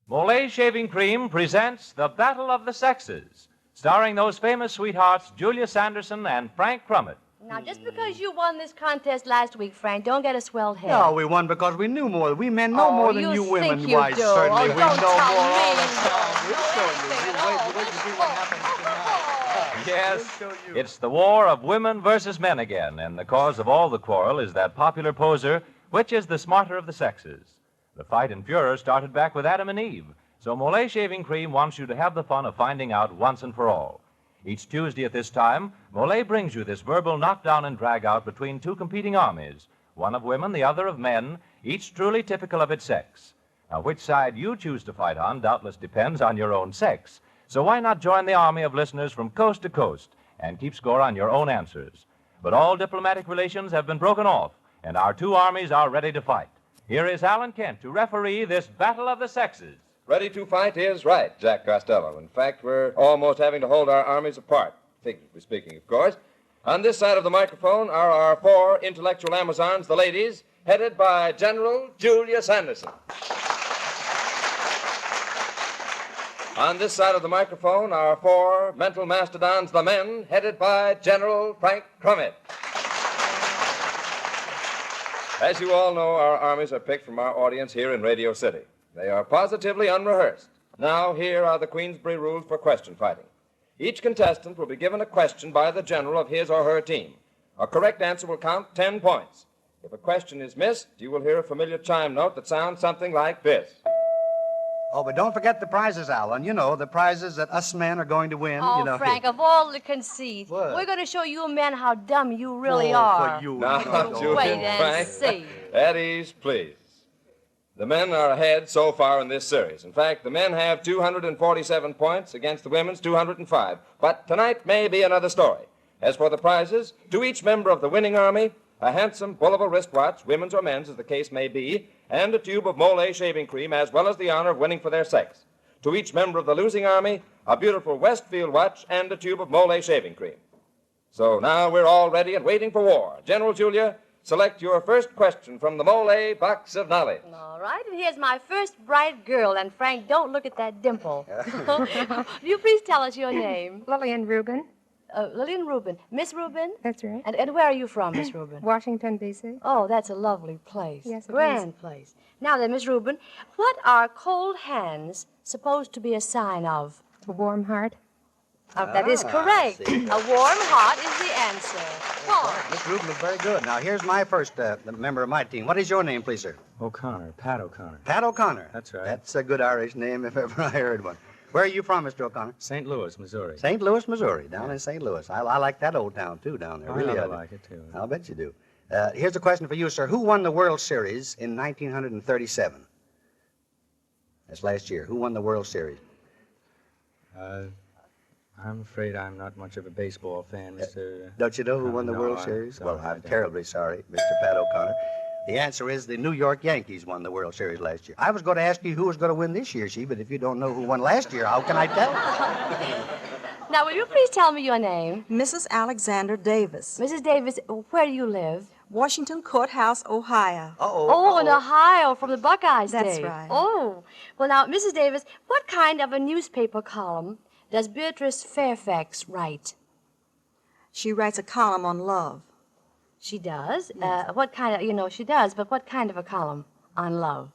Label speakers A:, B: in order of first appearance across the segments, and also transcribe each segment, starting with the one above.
A: Molay Shaving Cream presents The Battle of the Sexes, starring those famous sweethearts Julia Sanderson and Frank Crummett.
B: Now, just because you won this contest last week, Frank, don't get a swelled head.
C: No, we won because we knew more. We men know more than you women.
B: Think you
C: Why,
B: do.
C: certainly,
B: Oh,
C: we
B: don't
C: know
B: tell
C: more
B: me.
C: all the time. We'll show you.
B: Anything
C: You
B: at
C: wait
B: all.
C: to see what happens tonight.
A: Yes,
C: We'll show you.
A: it's the war of women versus men again, and the cause of all the quarrel is that popular poser, which is the smarter of the sexes. The fight and furor started back with Adam and Eve, so Molay Shaving Cream wants you to have the fun of finding out once and for all. Each Tuesday at this time, Molay brings you this verbal knockdown and drag-out between two competing armies, one of women, the other of men, each truly typical of its sex. Now, which side you choose to fight on doubtless depends on your own sex, so why not join the army of listeners from coast to coast and keep score on your own answers? But all diplomatic relations have been broken off, and our two armies are ready to fight. Here is Alan Kent to referee this battle of the sexes.
D: Ready to fight is right, Jack Costello. In fact, we're almost having to hold our armies apart, figuratively speaking, of course. On this side of the microphone are our four intellectual Amazons, the ladies, headed by General Julia Sanderson. On this side of the microphone, our four mental mastodons, the men, headed by General Frank Crummett. As you all know, our armies are picked from our audience here in Radio City. They are positively unrehearsed. Now, here are the Queensbury rules for question fighting. Each contestant will be given a question by the general of his or her team. A correct answer will count 10 points. If a question is missed, you will hear a familiar chime note that sounds something like this.
C: Oh, but don't forget the prizes, Alan. You know, the prizes that us men are going to win.
B: Oh,
C: you know.
B: Frank, of all the conceits,
C: What?
B: we're going to show you men how dumb you really
C: Oh,
B: are.
C: for you.
D: Now,
C: No.
D: Julia
B: Wait
D: and
B: and
D: Frank,
B: see.
D: at ease, please. The men are ahead so far in this series. In fact, the men have 247 points against the women's 205. But tonight may be another story. As for the prizes, to each member of the winning army, a handsome pullable wristwatch, women's or men's as the case may be, and a tube of Molay shaving cream, as well as the honor of winning for their sex. To each member of the losing army, a beautiful Westfield watch and a tube of Molay shaving cream. So now we're all ready and waiting for war. General Julia, select your first question from the Molay box of knowledge.
B: All right, and here's my first bright girl. And, Frank, don't look at that dimple. Will you please tell us your name?
E: Lillian Rubin.
B: Lillian Rubin. Miss Rubin?
E: That's right.
B: And where are you from, Miss Rubin?
E: Washington, D.C.
B: Oh, that's a lovely place.
E: Yes, it
B: Grand place. Now then, Miss Rubin, what are cold hands supposed to be a sign of?
E: A warm heart.
B: That is correct.
C: see.
B: A warm heart is the answer. Come on.
C: Miss Rubin is very good. Now, here's my first member of my team. What is your name, please, sir?
F: O'Connor, Pat O'Connor.
C: Pat O'Connor.
F: That's right.
C: That's a good Irish name if ever I heard one. Where are you from, Mr. O'Connor?
F: St. Louis, Missouri.
C: St. Louis, Missouri, down in St. Louis. I like that old town, too, down there. Really,
F: I
C: do.
F: like it, too.
C: I'll bet you do. Here's a question for you, sir. Who won the World Series in 1937? That's last year. Who won the World Series?
F: I'm afraid I'm not much of a baseball fan, Mr.
C: Don't you know who won the
F: No,
C: World
F: I'm
C: Series?
F: sorry,
C: Well,
F: I
C: I'm
F: don't.
C: terribly sorry, Mr. Pat O'Connor. The answer is the New York Yankees won the World Series last year. I was going to ask you who was going to win this year, but if you don't know who won last year, how can I tell?
B: Now, will you please tell me your name?
G: Mrs. Alexander Davis,
B: Mrs. Davis, where do you live?
G: Washington Courthouse, Ohio.
B: Oh, in Ohio, from the Buckeye State.
G: That's right.
B: Oh. Well, now, Mrs. Davis, what kind of a newspaper column does Beatrice Fairfax write?
G: She writes a column on love.
B: She does? What kind of, she does, but what kind of a column on love?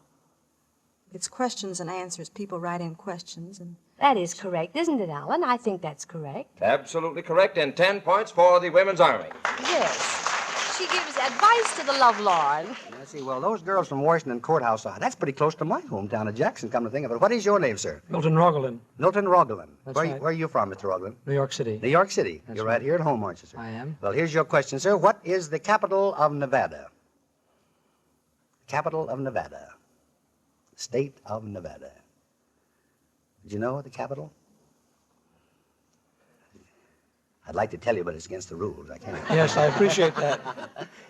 G: It's questions and answers. People write in questions and...
B: That is correct, isn't it, Alan? I think that's correct.
D: Absolutely correct, and 10 points for the women's army.
B: Yes. She gives advice to the lovelorn.
C: I see. Well, those girls from Washington Courthouse, that's pretty close to my hometown of Jackson, come to think of it. What is your name, sir?
H: Milton Rogalin,
C: Milton Rogalin.
H: That's
C: Where,
H: right.
C: Where are you from, Mr. Rogalin?
H: New York City.
C: New York City.
H: That's
C: You're
H: right.
C: right here at home, aren't you, sir?
H: I am.
C: Well, here's your question, sir. What is the capital of Nevada? Capital of Nevada. State of Nevada. Did you know the capital? I'd like to tell you, but it's against the rules. I can't.
H: Yes, I appreciate that.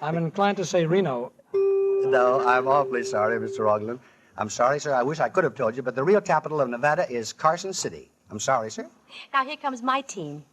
H: I'm inclined to say Reno.
C: No, I'm awfully sorry, Mr. Rogalin. I'm sorry, sir. I wish I could have told you, but the real capital of Nevada is Carson City. I'm sorry, sir.
B: Now, here comes my team.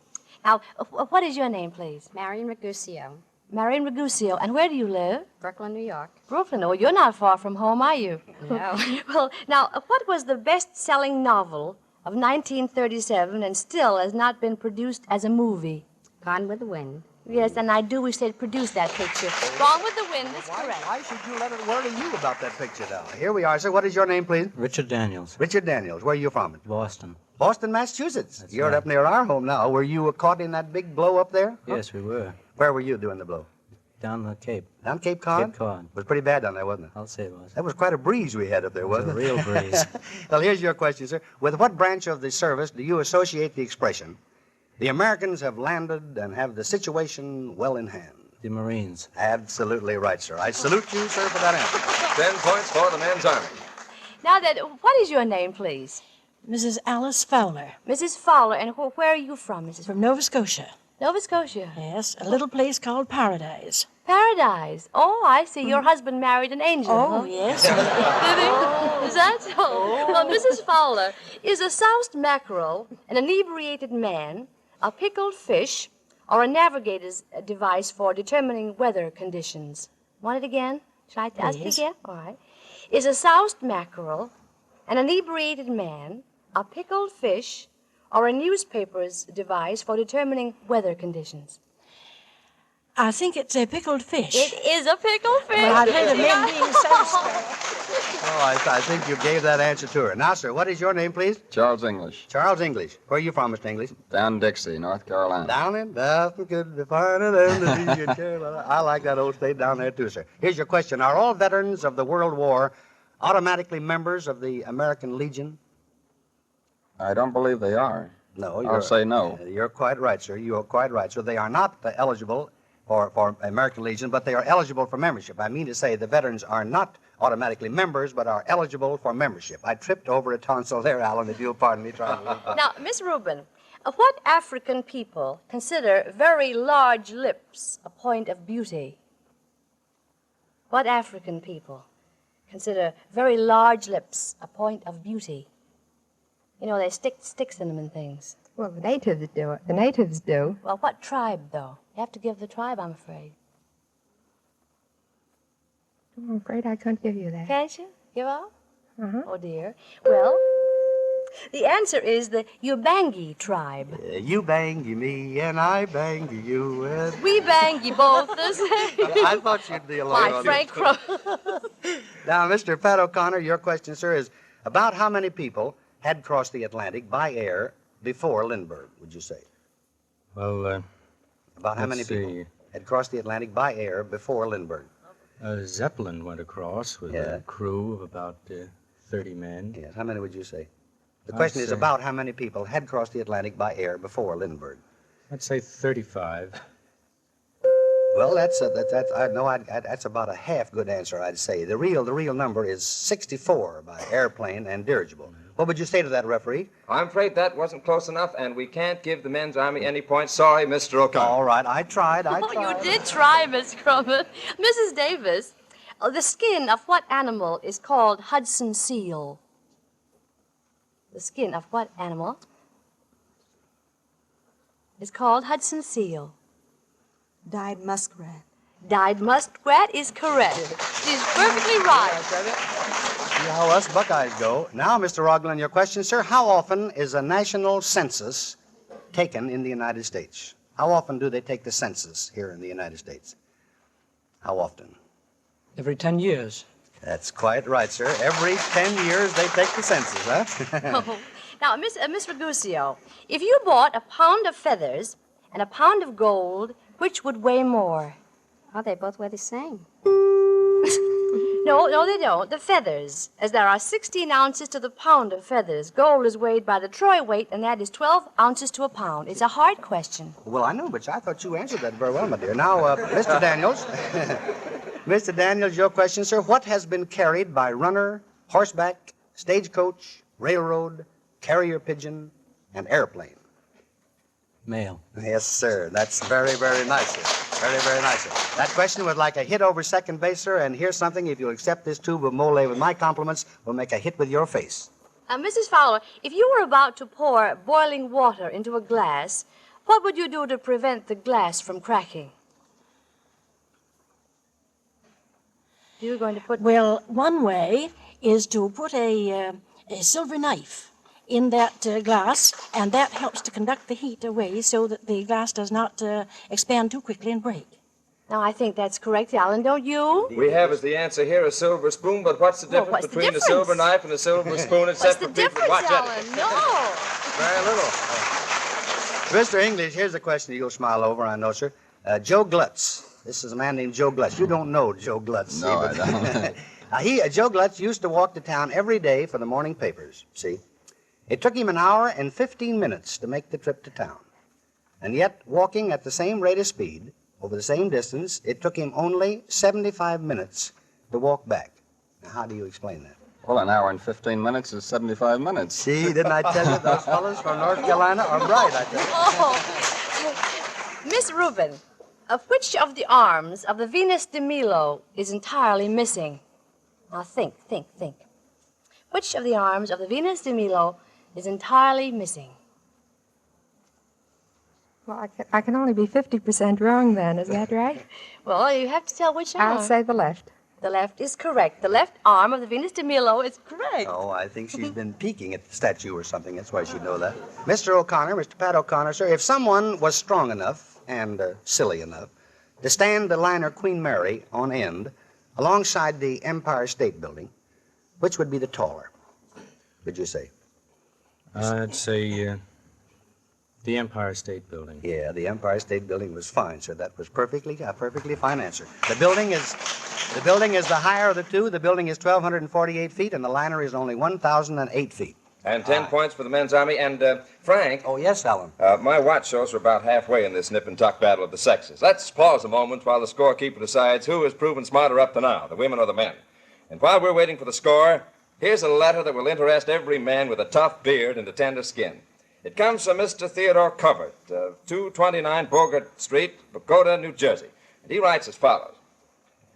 B: Now, what is your name, please?
E: Marion Mercutio.
B: Marion Raguseo. And where do you live?
E: Brooklyn, New York.
B: Brooklyn. Oh, you're not far from home, are you?
E: No.
B: Well, now, what was the best-selling novel of 1937 and still has not been produced as a movie?
E: Gone with the Wind.
B: Yes, and I do wish they'd produce that picture. Gone with the Wind is correct.
C: Why should you let it worry you about that picture now? Here we are, sir. What is your name, please?
F: Richard Daniels,
C: Richard Daniels. Where are you from?
F: Boston.
C: Boston, Massachusetts.
F: That's
C: You're
F: right.
C: up near our home now. Were you caught in that big blow up there?
F: Yes, we were.
C: Where were you doing the blow?
F: Down the Cape.
C: Down Cape Cod?
F: Cape Cod.
C: It was pretty bad down there, wasn't it?
F: I'll say it was.
C: That was quite a breeze we had up there,
F: It was
C: wasn't
F: a
C: it?
F: real breeze.
C: Well, here's your question, sir. With what branch of the service do you associate the expression, the Americans have landed and have the situation well in hand?
F: The Marines.
C: Absolutely right, sir. I salute you, sir, for that answer.
D: 10 points for the men's army.
B: Now, then, what is your name, please?
I: Mrs. Alice Fowler,
B: Mrs. Fowler, and where are you from, Mrs.
I: from Nova Scotia.
B: Nova Scotia.
I: Yes, a little place called Paradise.
B: Paradise. Oh, I see. Your husband married an angel.
I: Oh,
B: huh?
I: yes.
B: Is that so? Well, Mrs. Fowler, is a soused mackerel an inebriated man, a pickled fish, or a navigator's device for determining weather conditions? Want it again? Should I ask you
I: Please.
B: again? All right. Is a soused mackerel an inebriated man, a pickled fish, or a newspaper's device for determining weather conditions?
I: I think it's a pickled fish.
B: It is a pickled fish.
I: Well, I've heard of men being soused.
C: Oh, I think you gave that answer to her. Now, sir, what is your name, please?
J: Charles English,
C: Charles English. Where are you from, Mr. English?
J: down Dixie, North Carolina.
C: Down in nothing could be finer than the sea in Carolina. I like that old state down there, too, sir. Here's your question. Are all veterans of the World War automatically members of the American Legion?
J: I don't believe they are.
C: No.
J: I'll say no.
C: You're quite right, sir. You are quite right. So they are not eligible for American Legion, but they are eligible for membership. I mean to say the veterans are not automatically members, but are eligible for membership. I tripped over a tonsil there, Alan, if you'll pardon me trying to...
B: Now, Miss Rubin, what African people consider very large lips a point of beauty? What African people consider very large lips a point of beauty? You know, they stick sticks in them and things.
E: Well, the natives do it. The natives do.
B: Well, what tribe, though? You have to give the tribe, I'm afraid.
E: I'm afraid I can't give you that.
B: Can't you? Give up?
E: Uh-huh.
B: Oh, dear. Well, the answer is the Ubangi tribe.
C: You bang me and I bang you. And...
B: We bang you both the same.
C: I thought you'd be along
B: My
C: on
B: Frank
C: this.
B: Crow.
C: Now, Mr. Pat O'Connor, your question, sir, is about how many people had crossed the Atlantic by air before Lindbergh, would you say?
F: Well,
C: About how many
F: let's
C: people
F: see.
C: had crossed the Atlantic by air before Lindbergh?
F: Zeppelin went across with
C: Yeah.
F: a crew of about 30 men.
C: Yes, how many would you say? The
F: I'd
C: question is
F: say-
C: about how many people had crossed the Atlantic by air before Lindbergh.
F: I'd say 35.
C: Well, that's about a half good answer, I'd say. The real number is 64 by airplane and dirigible. What would you say to that, referee?
D: I'm afraid that wasn't close enough, and we can't give the men's army any points. Sorry, Mr. O'Connor.
C: All right, I tried.
B: Oh, you did try, Miss Crummett. Mrs. Davis, the skin of what animal is called Hudson seal? The skin of what animal is called Hudson seal?
G: Dyed muskrat.
B: Dyed muskrat is correct. She's perfectly right.
C: See how us Buckeyes go. Now, Mr. Roglin, your question, sir. How often is a national census taken in the United States? How often do they take the census here in the United States? How often?
H: Every 10 years.
C: That's quite right, sir. Every 10 years they take the census, huh?
B: Oh. Now, Miss Raguseo, if you bought a pound of feathers and a pound of gold, which would weigh more?
E: Oh, they both weigh the same.
B: No, they don't. The feathers. As there are 16 ounces to the pound of feathers. Gold is weighed by the troy weight, and that is 12 ounces to a pound. It's a hard question.
C: Well, I know, but I thought you answered that very well, my dear. Now, Mr. Daniels. Mr. Daniels, your question, sir. What has been carried by runner, horseback, stagecoach, railroad, carrier pigeon, and airplane?
F: Mail.
C: Yes, sir. That's very, very nice, sir. Very, very nice, sir. That question was like a hit over second base, sir, and here's something. If you'll accept this tube of mole with my compliments, we'll make a hit with your face.
B: Mrs. Fowler, if you were about to pour boiling water into a glass, what would you do to prevent the glass from cracking? You're going to put...
I: Well, one way is to put a silver knife in that glass, and that helps to conduct the heat away so that the glass does not expand too quickly and break.
B: Now, I think that's correct, Alan, don't you?
D: We have as the answer here a silver spoon, but what's the difference
B: what's the
D: between a
B: difference?
D: silver knife and a silver spoon except
B: What's the
D: for people
B: difference,
D: watch it?
B: Alan? No.
C: Very little. Mr. English, here's a question you'll smile over, I know, sir. Joe Glutz. This is a man named Joe Glutz. You don't know Joe Glutz.
J: No, I don't.
C: Joe Glutz used to walk to town every day for the morning papers, see? It took him an hour and 15 minutes to make the trip to town. And yet, walking at the same rate of speed, over the same distance, it took him only 75 minutes to walk back. Now, how do you explain that?
J: Well, an hour and 15 minutes is 75 minutes.
C: See, didn't I tell you those fellas from North Carolina are bright, I tell you.
B: Oh. Miss Rubin, which of the arms of the Venus de Milo is entirely missing? Now think. Which of the arms of the Venus de Milo is entirely missing?
E: Well, I can only be 50% wrong then, is that right?
B: Well, you have to tell which arm.
E: I'll say the left.
B: The left is correct. The left arm of the Venus de Milo is correct.
C: Oh, I think she's been peeking at the statue or something. That's why she'd know that. Mr. O'Connor, Mr. Pat O'Connor, sir, if someone was strong enough and silly enough to stand the liner Queen Mary on end alongside the Empire State Building, which would be the taller, would you say?
F: I'd say the Empire State Building.
C: Yeah, the Empire State Building was fine, sir. That was a perfectly fine answer. The building is the higher of the two. The building is 1,248 feet, and the liner is only 1,008 feet.
D: And 10 points for the men's army. And, Frank.
C: Oh, yes, Alan.
D: My watch shows we're about halfway in this nip and tuck battle of the sexes. Let's pause a moment while the scorekeeper decides who has proven smarter up to now, the women or the men. And while we're waiting for the score, here's a letter that will interest every man with a tough beard and a tender skin. It comes from Mr. Theodore Covert, 229 Bogart Street, Pagoda, New Jersey. And he writes as follows.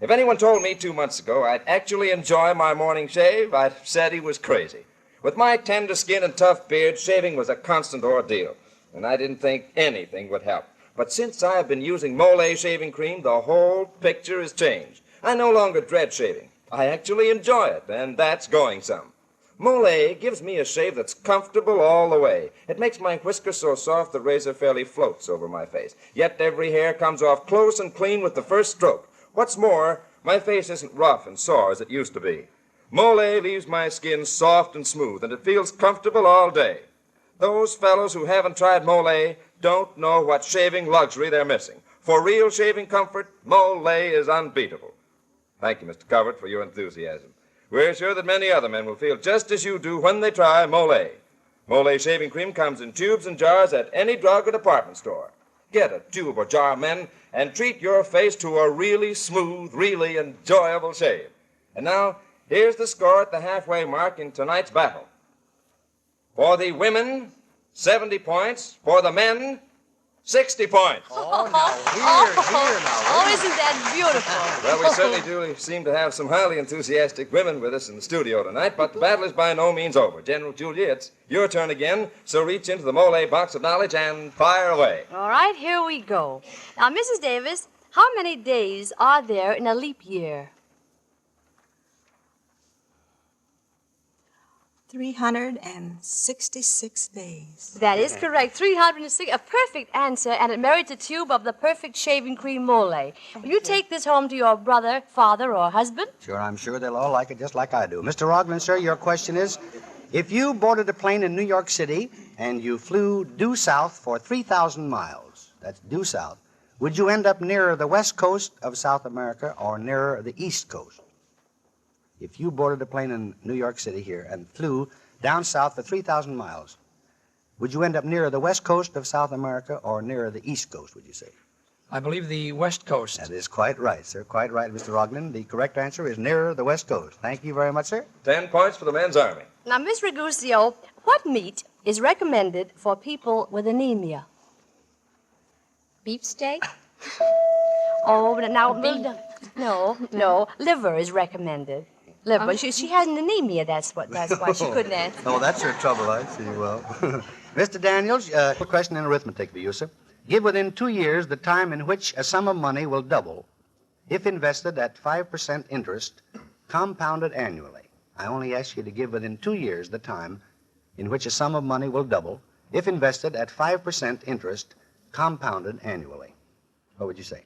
D: If anyone told me 2 months ago I'd actually enjoy my morning shave, I'd have said he was crazy. With my tender skin and tough beard, shaving was a constant ordeal, and I didn't think anything would help. But since I've been using Mole shaving cream, the whole picture has changed. I no longer dread shaving. I actually enjoy it, and that's going some. Mole gives me a shave that's comfortable all the way. It makes my whiskers so soft the razor fairly floats over my face. Yet every hair comes off close and clean with the first stroke. What's more, my face isn't rough and sore as it used to be. Mole leaves my skin soft and smooth, and it feels comfortable all day. Those fellows who haven't tried Mole don't know what shaving luxury they're missing. For real shaving comfort, Mole is unbeatable. Thank you, Mr. Covert, for your enthusiasm. We're sure that many other men will feel just as you do when they try Mole. Mole shaving cream comes in tubes and jars at any drug or department store. Get a tube or jar, men, and treat your face to a really smooth, really enjoyable shave. And now, here's the score at the halfway mark in tonight's battle. For the women, 70 points. For the men, 60 points.
C: Oh, now, here now.
B: Oh, isn't that beautiful?
D: Well, we certainly do seem to have some highly enthusiastic women with us in the studio tonight, but the battle is by no means over. General Julia, it's your turn again, so reach into the Mole box of knowledge and fire away.
B: All right, here we go. Now, Mrs. Davis, how many days are there in a leap year?
G: 366 days.
B: That is correct. 306, a perfect answer, and it merits a tube of the perfect shaving cream Mole. Will you take this home to your brother, father, or husband?
C: Sure, I'm sure they'll all like it just like I do. Mr. Rogland, sir, your question is, if you boarded a plane in New York City and you flew due south for 3,000 miles, that's due south, would you end up nearer the west coast of South America or nearer the east coast? If you boarded a plane in New York City here and flew down south for 3,000 miles, would you end up nearer the west coast of South America or nearer the east coast, would you say?
H: I believe the West Coast.
C: That is quite right, sir. Quite right, Mr. Rogland. The correct answer is nearer the west coast. Thank you very much, sir.
D: 10 points for the men's army.
B: Now, Miss Raguseo, what meat is recommended for people with anemia?
E: Beefsteak?
B: Oh, but now, no, liver is recommended. Liver. She has an anemia, that's why she couldn't answer.
C: Oh, that's your trouble, I see. Well, Mr. Daniels, a question in arithmetic for you, sir. Give within 2 years the time in which a sum of money will double if invested at 5% interest, compounded annually? I only ask you to give within 2 years the time in which a sum of money will double if invested at 5% interest, compounded annually. What would you say?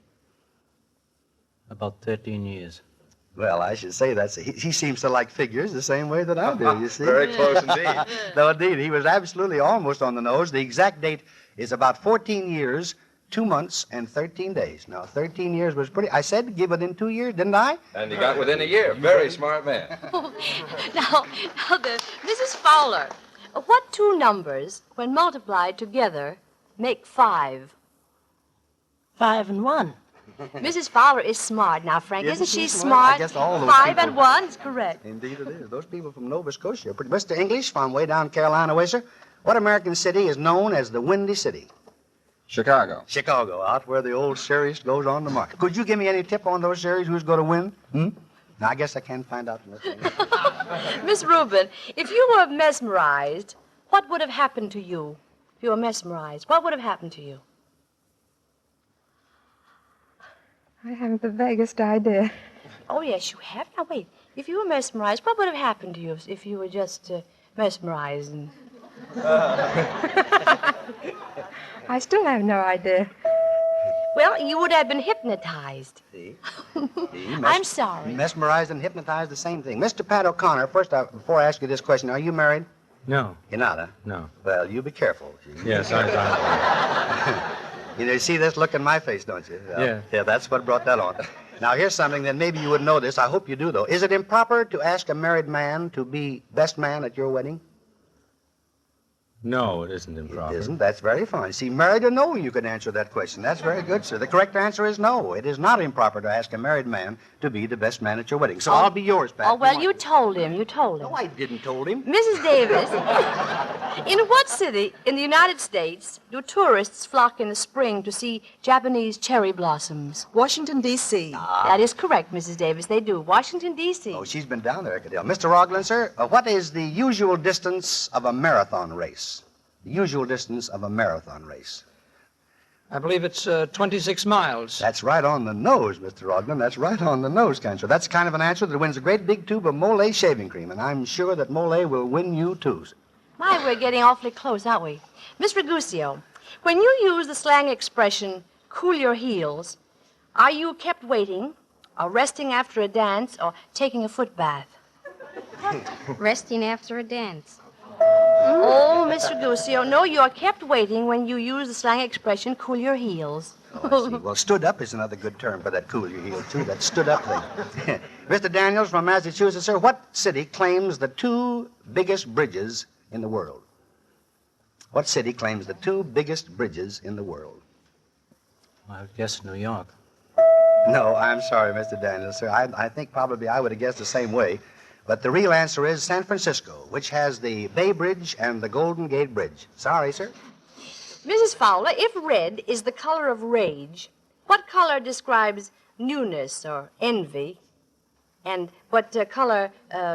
F: About 13 years.
C: Well, I should say he seems to like figures the same way that I do, you see.
D: Very close indeed.
C: No, indeed, he was absolutely almost on the nose. The exact date is about 14 years, 2 months, and 13 days. Now, 13 years was pretty... I said give it in 2 years, didn't I?
D: And you got within a year. Very smart man.
B: Now, Mrs. Fowler, what two numbers, when multiplied together, make 5?
I: 5 and 1.
B: Mrs. Fowler is smart now, Frank. Isn't she
C: smart?
B: smart?
C: I guess all those
B: 5
C: people-
B: and 1 is correct.
C: Indeed it is. Those people from Nova Scotia are pretty... Mr. English, from way down Carolina way, sir, what American city is known as the Windy City?
J: Chicago.
C: Chicago, out where the old series goes on the market. Could you give me any tip on those series? Who's going to win? Now, I guess I can't find out from this thing.
B: Miss Rubin, if you were mesmerized, what would have happened to you? If you were mesmerized, what would have happened to you?
E: I haven't the vaguest idea.
B: Oh, yes, you have. Now, wait. If you were mesmerized, what would have happened to you if you were just mesmerized? And...
E: I still have no idea.
B: Well, you would have been hypnotized.
C: See?
B: I'm sorry.
C: Mesmerized and hypnotized, the same thing. Mr. Pat O'Connor, first, before I ask you this question, are you married?
F: No,
C: You're not, huh?
F: no.
C: Well, you be careful.
F: Yes, I
C: You know, you see this look in my face, don't you?
F: Yeah.
C: Yeah, that's what brought that on. Now, here's something that maybe you would know this. I hope you do, though. Is it improper to ask a married man to be best man at your wedding?
F: No, it isn't improper.
C: It isn't. That's very fine. See, married or no, you can answer that question. That's very good, sir. The correct answer is no. It is not improper to ask a married man to be the best man at your wedding. So I'll be yours, Pat.
B: Oh, well,
C: Come on.
B: you told him. You told him.
C: No, I didn't told him.
B: Mrs. Davis, in what city in the United States do tourists flock in the spring to see Japanese cherry blossoms?
G: Washington, D.C.
B: That is correct, Mrs. Davis. They do. Washington, D.C.
C: Oh, she's been down there, I could tell. Mr. Rogland, sir, what is the usual distance of a marathon race? The usual distance of a marathon race.
H: I believe it's 26 miles.
C: That's right on the nose, Mr. Rogland. That's right on the nose, cancer. That's kind of an answer that wins a great big tube of Mole shaving cream, and I'm sure that Mole will win you, too.
B: My, we're getting awfully close, aren't we? Miss Raguseo, when you use the slang expression, cool your heels, are you kept waiting, or resting after a dance, or taking a foot bath?
K: Resting after a dance.
B: Oh, Miss Raguseo, no, you are kept waiting when you use the slang expression, cool your heels.
C: Oh, I see. Well, stood up is another good term for that cool your heel, too. That stood up thing. Mr. Daniels from Massachusetts, sir, what city claims the 2 biggest bridges in the world? What city claims the 2 biggest bridges in the world?
F: I guess New York.
C: No, I'm sorry, Mr. Daniels, sir. I think probably I would have guessed the same way. But the real answer is San Francisco, which has the Bay Bridge and the Golden Gate Bridge. Sorry, sir.
B: Mrs. Fowler, if red is the color of rage, what color describes newness or envy? And what color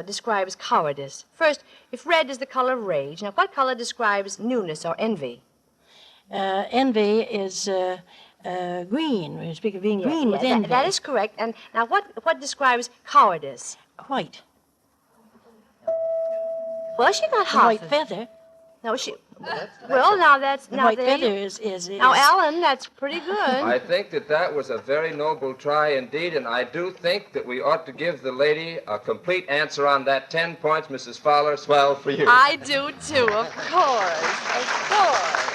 B: describes cowardice? First, if red is the color of rage, now what color describes newness or envy?
I: Envy is green. We speak of being green with envy.
B: That is correct. And now what describes cowardice?
I: White.
B: Well, she's not
I: A
B: half.
I: white
B: of-
I: feather.
B: No, she. Well, now that's
I: The
B: now
I: white
B: there
I: feather
B: you-
I: is.
B: Now, Alan, that's pretty good.
D: I think that was a very noble try indeed, and I do think that we ought to give the lady a complete answer on that. 10 points, Mrs. Fowler. Swell for you.
B: I do too, of course, of course.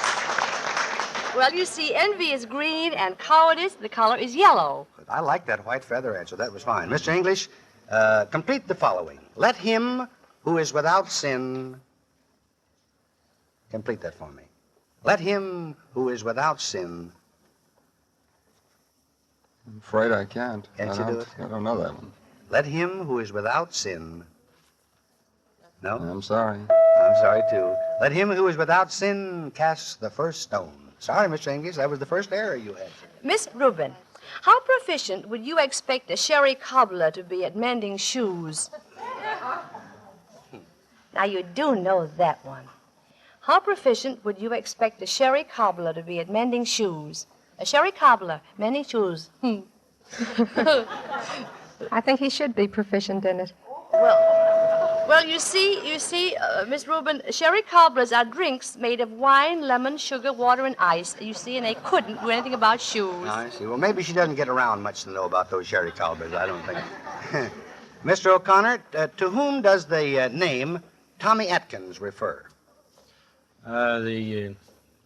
B: Well, you see, envy is green, and cowardice, the color is yellow.
C: I like that white feather answer. That was fine. Mr. English, complete the following. Let him who is without sin... Complete that for me. Let him who is without sin...
J: I'm afraid I can't.
C: Can't you do it?
J: I don't know that one.
C: Let him who is without sin... No?
J: I'm sorry.
C: I'm sorry, too. Let him who is without sin cast the first stone. Sorry, Mr. English, that was the first error you had.
B: Miss Rubin, how proficient would you expect a sherry cobbler to be at mending shoes? Now, you do know that one. How proficient would you expect a sherry cobbler to be at mending shoes? A sherry cobbler, mending shoes.
E: I think he should be proficient in it.
B: Well, you see, Miss Rubin, sherry cobblers are drinks made of wine, lemon, sugar, water, and ice. You see, and they couldn't do anything about shoes.
C: I see. Well, maybe she doesn't get around much to know about those sherry cobblers. I don't think. Mr. O'Connor, to whom does the name Tommy Atkins refer?
F: The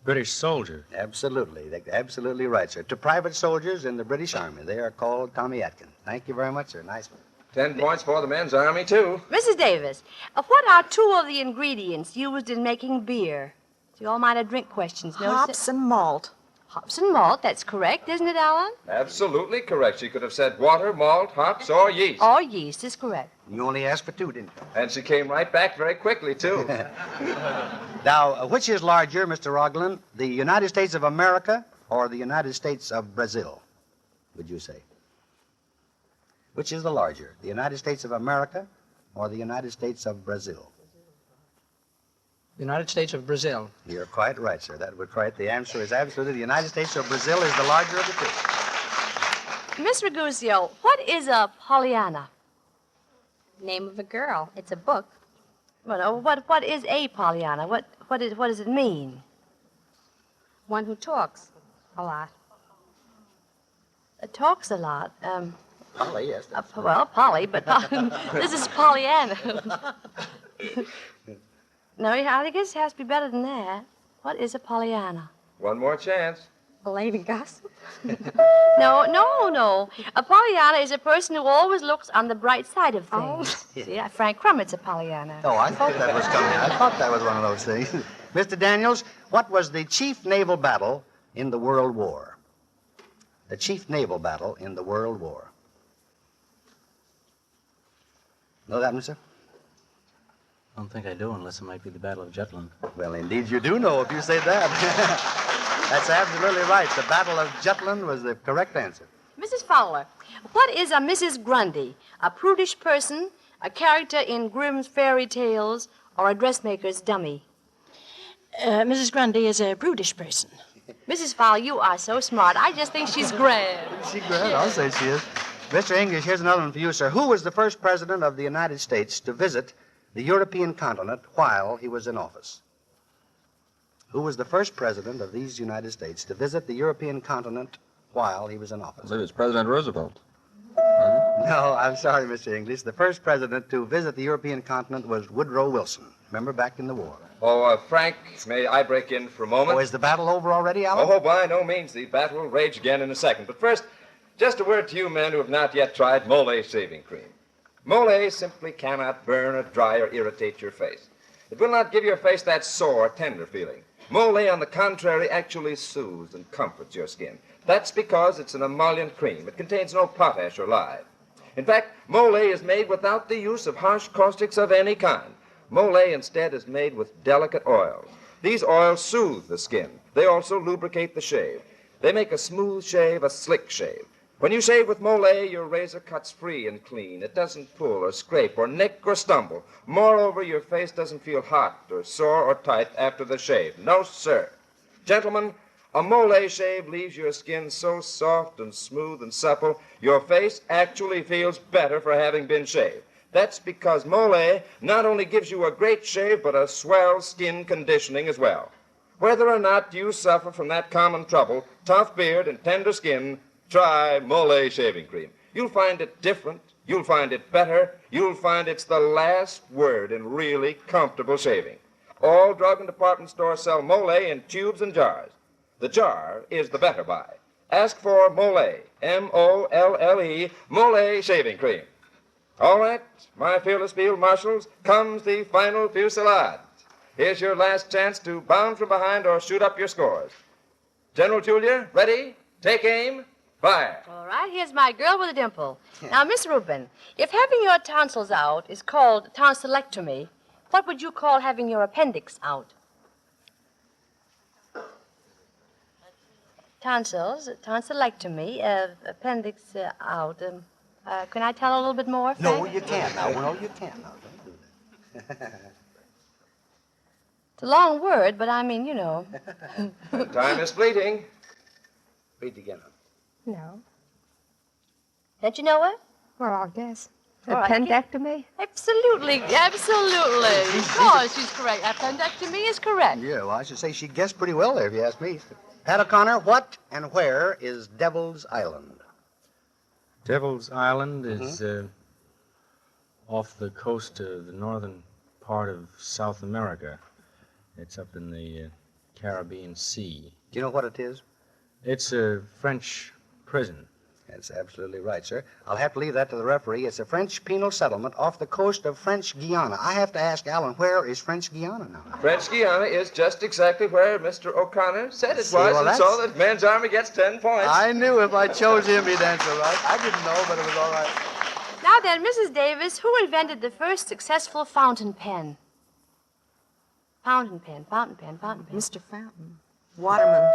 F: British soldier.
C: Absolutely. Absolutely right, sir. To private soldiers in the British Army. They are called Tommy Atkins. Thank you very much, sir. Nice one.
D: 10 points for the men's army, too.
B: Mrs. Davis, what are two of the ingredients used in making beer? So you all might have drink questions. No,
G: Hops and malt.
B: Hops and malt, that's correct, isn't it, Alan?
D: Absolutely correct. She could have said water, malt, hops, or yeast.
B: Or yeast is correct.
C: You only asked for two, didn't you?
D: And she came right back very quickly, too.
C: Now, which is larger, Mr. Rogland, the United States of America or the United States of Brazil, would you say? Which is the larger, the United States of America or the United States of Brazil?
H: The United States of Brazil.
C: You're quite right, sir. That would correct. The answer is absolutely the United States of Brazil is the larger of the two.
B: Miss Raguseo, what is a Pollyanna?
K: Name of a girl. It's a book.
B: Well, what is a Pollyanna? What does it mean?
K: One who talks a lot.
B: It talks a lot.
C: Polly, yes.
B: Well, Polly, but this is Pollyanna. No, I guess it has to be better than that. What is a Pollyanna?
D: One more chance.
K: A lady gossip.
B: No. A Pollyanna is a person who always looks on the bright side of things. See, Frank Crummett's a Pollyanna.
C: Oh, I thought that was coming. I thought that was one of those things. Mr. Daniels, what was the chief naval battle in the World War? The chief naval battle in the World War. Know that one, sir?
F: I don't think I do, unless it might be the Battle of Jutland.
C: Well, indeed you do know if you say that. That's absolutely right. The Battle of Jutland was the correct answer.
B: Mrs. Fowler, what is a Mrs. Grundy? A prudish person, a character in Grimm's fairy tales, or a dressmaker's dummy?
I: Mrs. Grundy is a prudish person.
B: Mrs. Fowler, you are so smart. I just think she's grand.
C: She's grand. I'll say she is. Mr. English, here's another one for you, sir. Who was the first president of the United States to visit the European continent while he was in office? Who was the first president of these United States to visit the European continent while he was in
J: I
C: office?
J: believe it's President Roosevelt.
C: No, I'm sorry, Mr. English. The first president to visit the European continent was Woodrow Wilson. Remember, back in the war.
D: Oh, Frank, may I break in for a moment?
C: Oh, is the battle over already, Alan?
D: Oh, by no means. The battle will rage again in a second. But first, just a word to you men who have not yet tried Mole shaving cream. Mole simply cannot burn or dry or irritate your face. It will not give your face that sore, tender feeling. Mole, on the contrary, actually soothes and comforts your skin. That's because it's an emollient cream. It contains no potash or lye. In fact, Mole is made without the use of harsh caustics of any kind. Mole, instead, is made with delicate oils. These oils soothe the skin. They also lubricate the shave. They make a smooth shave a slick shave. When you shave with Mole, your razor cuts free and clean. It doesn't pull or scrape or nick or stumble. Moreover, your face doesn't feel hot or sore or tight after the shave. No, sir. Gentlemen, a Mole shave leaves your skin so soft and smooth and supple, your face actually feels better for having been shaved. That's because Mole not only gives you a great shave, but a swell skin conditioning as well. Whether or not you suffer from that common trouble, tough beard and tender skin, try Mole shaving cream. You'll find it different. You'll find it better. You'll find it's the last word in really comfortable shaving. All drug and department stores sell Mole in tubes and jars. The jar is the better buy. Ask for Mole, M-O-L-L-E, Mole shaving cream. All right, my fearless field marshals, comes the final fusillade. Here's your last chance to bound from behind or shoot up your scores. General Julia, ready? Take aim. Fire.
B: All right, here's my girl with a dimple. Now, Miss Rubin, if having your tonsils out is called tonsillectomy, what would you call having your appendix out? Tonsils, tonsillectomy, appendix out. Can I tell a little bit more?
C: No,
B: Frank?
C: you can't now. No, you can't now. Don't do that.
B: It's a long word, but I mean, you know.
D: Time is fleeting.
C: Read again.
E: No.
B: Don't you know it?
E: Well, I guess.
B: All right,
E: Appendectomy?
B: Absolutely. Of course, she's correct. Appendectomy is correct.
C: Yeah, well, I should say she guessed pretty well there, if you ask me. Pat O'Connor, what and where is Devil's Island?
F: Devil's Island is off the coast of the northern part of South America. It's up in the Caribbean Sea.
C: Do you know what it is?
F: It's a French prison.
C: That's absolutely right, sir. I'll have to leave that to the referee. It's a French penal settlement off the coast of French Guiana. I have to ask Alan, where is French Guiana now?
D: French Guiana is just exactly where Mr. O'Connor said it was,
C: well,
D: and so the men's army gets 10 points.
C: I knew if I chose him, he'd answer right. I didn't know, but it was all right.
B: Now then, Mrs. Davis, who invented the first successful fountain pen? Fountain pen.
G: Mr. Fountain. Waterman.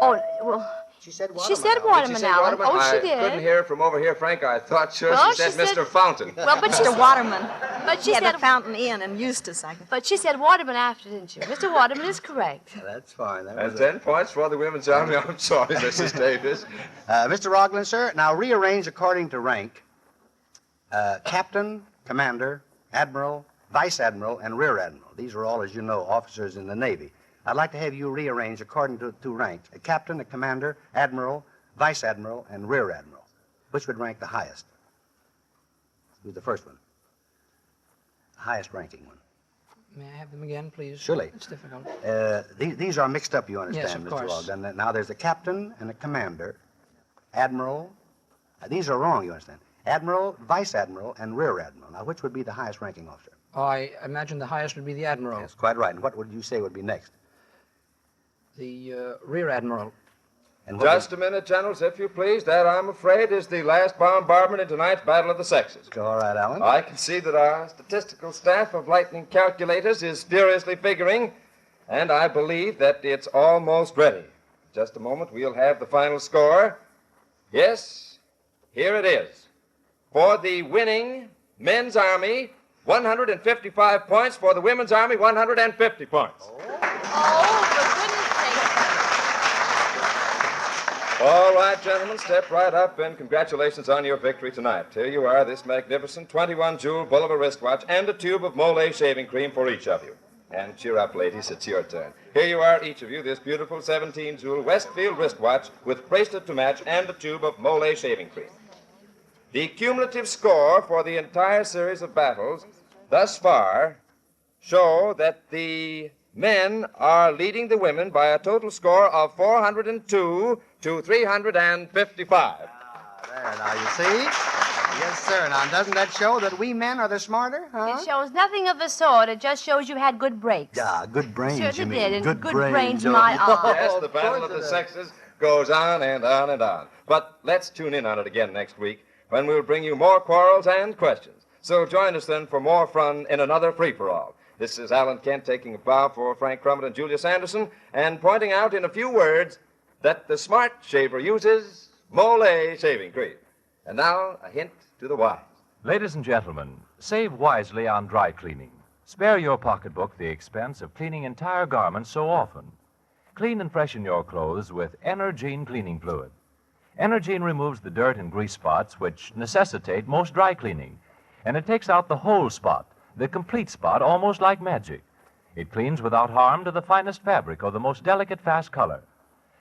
B: Oh, well,
C: she said
B: Waterman. She said Waterman, Alan. Oh, she did.
D: I couldn't hear from over here, Frank. I thought she said Mr. Fountain.
B: Well, but
G: Mr. Waterman.
B: But she
G: said
B: said
G: the Fountain Inn in Eustis, I guess.
B: But she said Waterman after, didn't you? Mr. Waterman is correct.
C: That's fine.
D: And 10 points for the women's army. I'm sorry, Mrs. Davis.
C: Mr. Rogland, sir, now rearrange according to rank. Captain, Commander, Admiral, Vice Admiral, and Rear Admiral. These are all, as you know, officers in the Navy. I'd like to have you rearrange according to rank. A captain, a commander, admiral, vice admiral, and rear admiral. Which would rank the highest? Who's the first one? The highest ranking one.
H: May I have them again, please?
C: Surely.
H: It's difficult.
C: These are mixed up, you understand,
H: Yes, of
C: Mr.
H: course.
C: Ogden. Now, there's a captain and a commander, admiral. These are wrong, you understand. Admiral, vice admiral, and rear admiral. Now, which would be the highest ranking officer?
H: Oh, I imagine the highest would be the Admiral.
C: That's quite right. And what would you say would be next?
H: The Rear Admiral.
C: And
D: Just a minute, Generals, if you please. That, I'm afraid, is the last bombardment in tonight's Battle of the Sexes.
C: All right, Alan.
D: I can see that our statistical staff of lightning calculators is furiously figuring, and I believe that it's almost ready. Just a moment, we'll have the final score. Yes, here it is. For the winning men's army, 155 points. For the women's army, 150 points. All right, gentlemen, step right up, and congratulations on your victory tonight. Here you are, this magnificent 21-jewel Bulova wristwatch and a tube of Mole shaving cream for each of you. And cheer up, ladies, it's your turn. Here you are, each of you, this beautiful 17-jewel Westfield wristwatch with bracelet to match and a tube of Mole shaving cream. The cumulative score for the entire series of battles thus far show that the men are leading the women by a total score of 402 to 355.
C: There, now you see? Yes, sir. Now, doesn't that show that we men are the smarter, huh?
B: It shows nothing of the sort. It just shows you had good breaks.
C: Yeah, good brains,
B: Sure
C: you
B: it
C: mean.
B: did, and good
C: brains,
B: brains,
C: oh.
B: my arm.
D: Yes, the battle of the sexes goes on and on and on. But let's tune in on it again next week when we'll bring you more quarrels and questions. So join us then for more fun in another free-for-all. This is Alan Kent taking a bow for Frank Crummett and Julius Anderson and pointing out in a few words that the smart shaver uses Mole shaving cream. And now, a hint to the wise.
A: Ladies and gentlemen, save wisely on dry cleaning. Spare your pocketbook the expense of cleaning entire garments so often. Clean and freshen your clothes with Energine cleaning fluid. Energine removes the dirt and grease spots which necessitate most dry cleaning, and it takes out the whole spot, the complete spot, almost like magic. It cleans without harm to the finest fabric or the most delicate fast color.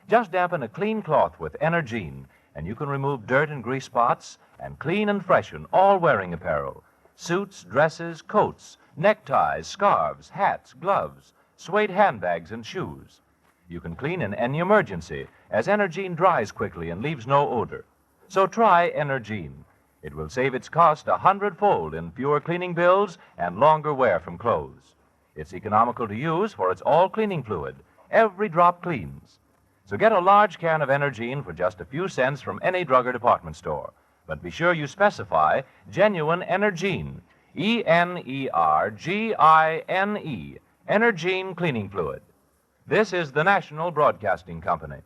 A: Just dampen a clean cloth with Energine, and you can remove dirt and grease spots and clean and freshen all wearing apparel. Suits, dresses, coats, neckties, scarves, hats, gloves, suede handbags, and shoes. You can clean in any emergency, as Energine dries quickly and leaves no odor. So try Energine. It will save its cost 100-fold in fewer cleaning bills and longer wear from clothes. It's economical to use, for it's all cleaning fluid. Every drop cleans. So get a large can of Energine for just a few cents from any drug or department store. But be sure you specify genuine Energine, Energine, Energine cleaning fluid. This is the National Broadcasting Company.